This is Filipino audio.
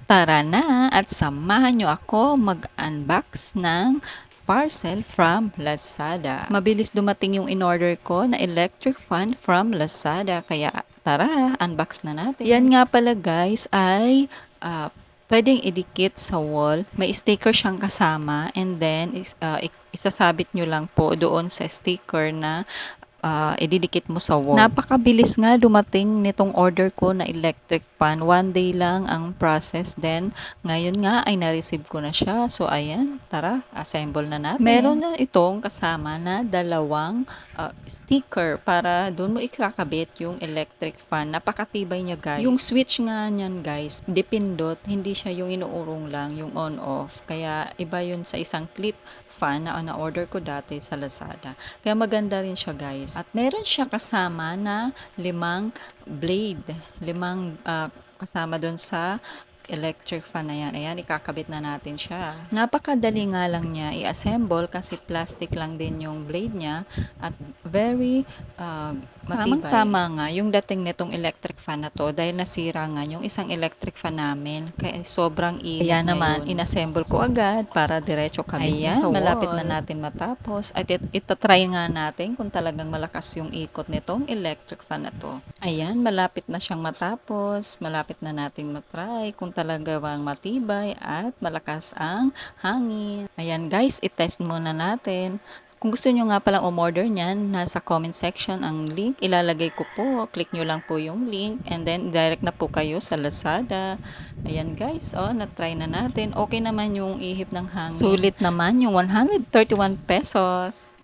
Tara na at samahan nyo ako mag-unbox ng parcel from Lazada. Mabilis dumating yung in-order ko na electric fan from Lazada. Kaya tara, unbox na natin. Yan nga pala guys ay pwedeng idikit sa wall. May sticker siyang kasama and then isasabit nyo lang po doon sa sticker na ididikit mo sa wall. Napakabilis nga dumating nitong order ko na electric fan. 1 day lang ang process. Then, ngayon nga ay na-receive ko na siya. So, ayan. Tara, assemble na natin. Meron na itong kasama na dalawang sticker para doon mo ikakabit yung electric fan. Napakatibay niya guys. Yung switch nga niyan guys, dipindot. Hindi siya yung inuurong lang, yung on-off. Kaya, iba yun sa isang clip fan na na-order ko dati sa Lazada. Kaya maganda rin siya guys. At meron siya kasama na 5 blade. 5 kasama doon sa electric fan na yan. Ayan, ikakabit na natin siya. Napakadali nga lang niya i-assemble kasi plastic lang din yung blade niya at very matibay. Tama nga yung dating nitong electric fan na to dahil nasira nga yung isang electric fan namin kaya sobrang init. Kaya naman, inassemble ko agad para diretso kami sa wall. Malapit na natin matapos at itatry nga natin kung talagang malakas yung ikot nitong electric fan na to. Ayan, malapit na siyang matapos. Malapit na natin matry kung talaga bang matibay at malakas ang hangin. Ayan guys, itest muna natin. Kung gusto nyo nga palang umorder niyan, nasa comment section ang link. Ilalagay ko po. Click nyo lang po yung link and then direct na po kayo sa Lazada. Ayan guys, na-try na natin. Okay naman yung ihip ng hangin. Sulit naman yung 131 pesos.